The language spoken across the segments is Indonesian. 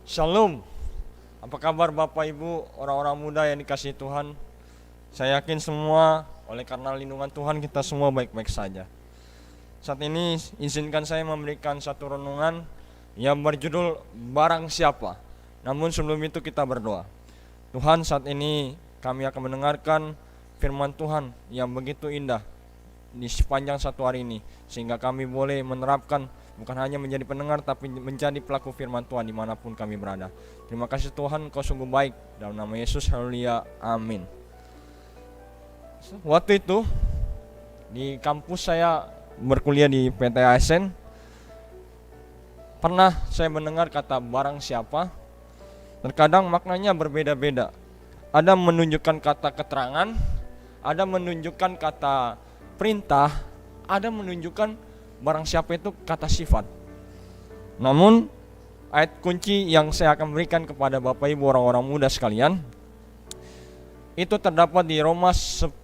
Shalom. Apa kabar Bapak Ibu, orang-orang muda yang dikasihi Tuhan? Saya yakin semua oleh karena lindungan Tuhan kita semua baik-baik saja. Saat ini izinkan saya memberikan satu renungan yang berjudul Barang Siapa. Namun sebelum itu kita berdoa. Tuhan, saat ini kami akan mendengarkan firman Tuhan yang begitu indah di sepanjang satu hari ini, sehingga kami boleh menerapkan, bukan hanya menjadi pendengar tapi menjadi pelaku firman Tuhan dimanapun kami berada. Terima kasih Tuhan, Kau sungguh baik. Dalam nama Yesus, haleluya, amin. Waktu itu di kampus saya berkuliah di PT ASN, pernah saya mendengar kata barang siapa. Terkadang maknanya berbeda-beda. Ada menunjukkan kata keterangan, ada menunjukkan kata perintah, ada menunjukkan barang siapa itu kata sifat. Namun ayat kunci yang saya akan berikan kepada Bapak Ibu orang-orang muda sekalian itu terdapat di Roma 10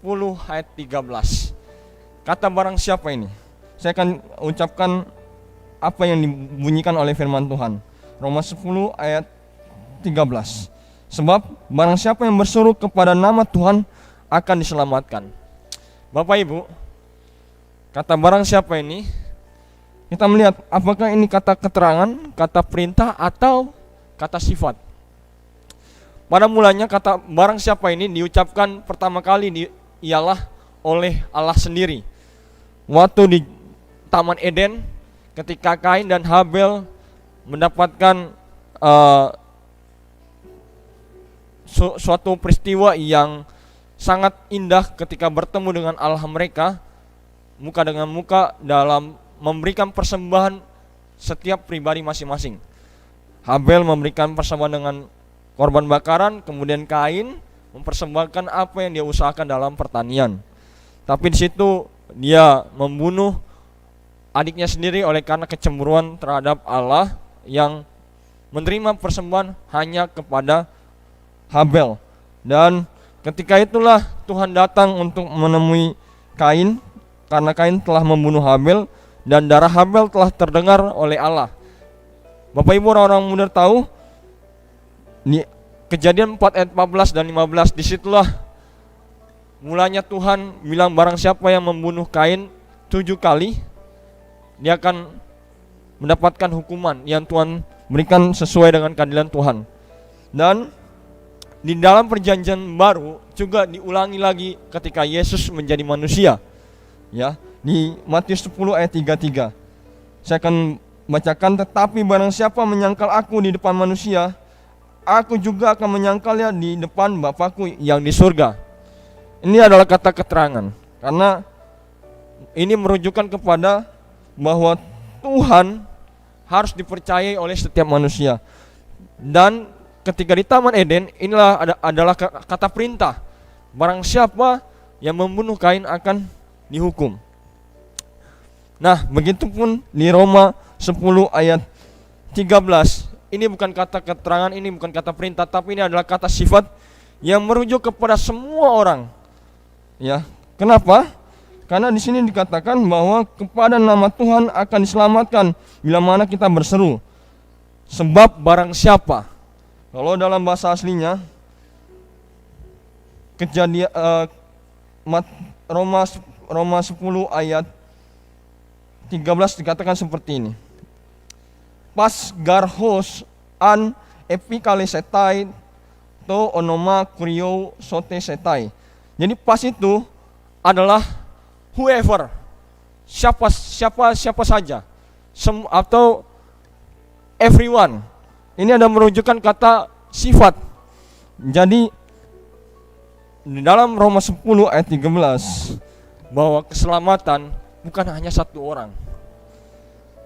ayat 13. Kata barang siapa ini? Saya akan ucapkan apa yang dibunyikan oleh firman Tuhan. Roma 10 ayat 13. Sebab barang siapa yang berseru kepada nama Tuhan akan diselamatkan. Bapak Ibu, kata barang siapa ini, kita melihat apakah ini kata keterangan, kata perintah, atau kata sifat. Pada mulanya kata barang siapa ini diucapkan pertama kali ialah oleh Allah sendiri. Waktu di Taman Eden, ketika Kain dan Habel mendapatkan suatu peristiwa yang sangat indah ketika bertemu dengan Allah mereka, muka dengan muka, dalam memberikan persembahan setiap pribadi masing-masing. Habel memberikan persembahan dengan korban bakaran, kemudian Kain mempersembahkan apa yang dia usahakan dalam pertanian. Tapi di situ dia membunuh adiknya sendiri oleh karena kecemburuan terhadap Allah yang menerima persembahan hanya kepada Habel. Dan ketika itulah Tuhan datang untuk menemui Kain, karena Kain telah membunuh Habel dan darah Habel telah terdengar oleh Allah. Bapak Ibu orang-orang muda tahu di Kejadian 4 ayat 14 dan 15, disitulah mulanya Tuhan bilang barang siapa yang membunuh Kain 7 kali, dia akan mendapatkan hukuman yang Tuhan berikan sesuai dengan keadilan Tuhan. Dan di dalam perjanjian baru juga diulangi lagi ketika Yesus menjadi manusia. Ya, di Matius 10 ayat 33. Saya akan bacakan, tetapi barang siapa menyangkal aku di depan manusia, aku juga akan menyangkalnya di depan Bapakku yang di surga. Ini adalah kata keterangan, karena ini merujukan kepada bahwa Tuhan harus dipercayai oleh setiap manusia. Dan ketika di Taman Eden, inilah adalah kata perintah. Barang siapa yang membunuh Kain akan dihukum. Nah, begitupun di Roma 10 ayat 13. Ini bukan kata keterangan, ini bukan kata perintah, tapi ini adalah kata sifat yang merujuk kepada semua orang. Ya, kenapa? Karena di sini dikatakan bahwa kepada nama Tuhan akan diselamatkan bila mana kita berseru. Sebab barang siapa. Kalau dalam bahasa aslinya Kejadian Roma 10 ayat 13 dikatakan seperti ini. Pas garhos an epikalesetai to onoma kurio sote setai. Jadi pas itu adalah whoever, siapa saja, atau everyone. Ini ada merujukkan kata sifat. Jadi di dalam Roma 10 ayat 13 bahwa keselamatan bukan hanya satu orang,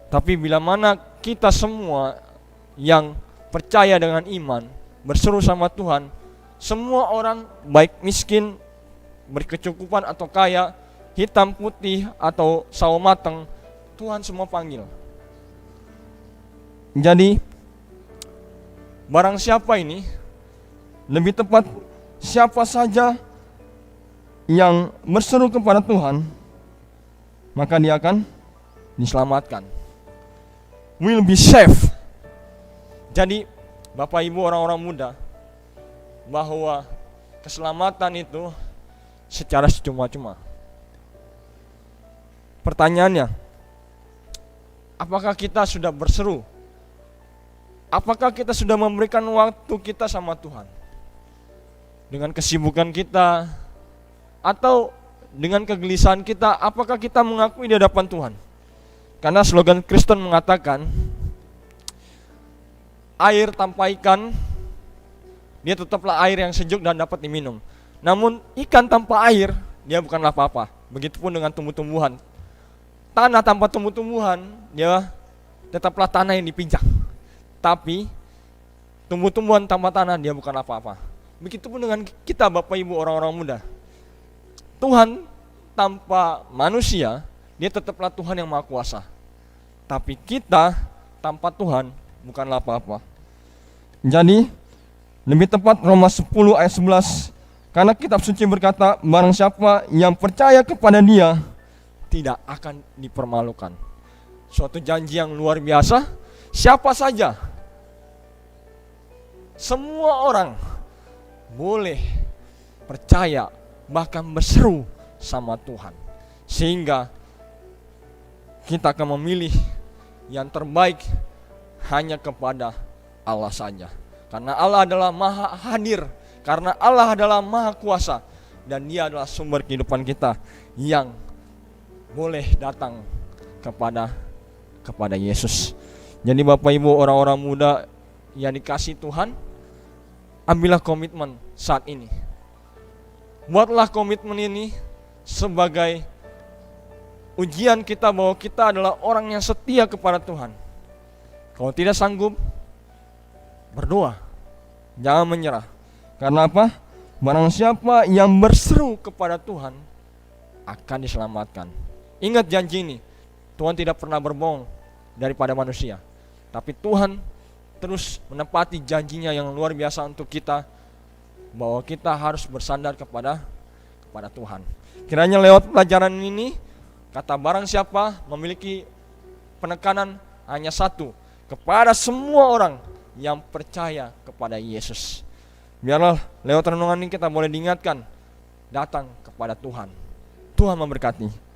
tapi bila mana kita semua yang percaya dengan iman berseru sama Tuhan, semua orang baik miskin, berkecukupan atau kaya, hitam putih atau sawo mateng, Tuhan semua panggil. Jadi barang siapa ini, lebih tepat siapa saja yang berseru kepada Tuhan, maka dia akan diselamatkan, will be saved. Jadi Bapak Ibu orang-orang muda, bahwa keselamatan itu secara cuma-cuma. Pertanyaannya, apakah kita sudah berseru? Apakah kita sudah memberikan waktu kita sama Tuhan? Dengan kesibukan kita atau dengan kegelisahan kita, apakah kita mengakui di hadapan Tuhan? Karena slogan Kristen mengatakan, air tanpa ikan, dia tetaplah air yang sejuk dan dapat diminum. Namun ikan tanpa air, dia bukanlah apa-apa. Begitupun dengan tumbuh-tumbuhan. Tanah tanpa tumbuh-tumbuhan, dia tetaplah tanah yang dipijak. Tapi tumbuh-tumbuhan tanpa tanah, dia bukan apa-apa. Begitupun dengan kita, Bapak Ibu orang-orang muda. Tuhan tanpa manusia, dia tetaplah Tuhan yang Maha Kuasa. Tapi kita tanpa Tuhan bukanlah apa-apa. Jadi lebih tepat Roma 10 ayat 11, karena kitab suci berkata, barang siapa yang percaya kepada Dia tidak akan dipermalukan. Suatu janji yang luar biasa. Siapa saja, semua orang boleh percaya, bahkan berseru sama Tuhan, sehingga kita akan memilih yang terbaik hanya kepada Allah saja. Karena Allah adalah Maha Hadir, karena Allah adalah Maha Kuasa, dan Dia adalah sumber kehidupan kita yang boleh datang kepada Yesus. Jadi Bapak Ibu orang-orang muda yang dikasihi Tuhan, ambillah komitmen saat ini. Buatlah komitmen ini sebagai ujian kita bahwa kita adalah orang yang setia kepada Tuhan. Kalau tidak sanggup, berdoa, jangan menyerah. Karena apa? Barang siapa yang berseru kepada Tuhan akan diselamatkan. Ingat janji ini, Tuhan tidak pernah berbohong daripada manusia. Tapi Tuhan terus menepati janjinya yang luar biasa untuk kita, bahwa kita harus bersandar kepada Tuhan. Kiranya lewat pelajaran ini, kata barang siapa memiliki penekanan hanya satu, kepada semua orang yang percaya kepada Yesus. Biarlah lewat renungan ini kita boleh diingatkan, datang kepada Tuhan. Tuhan memberkati.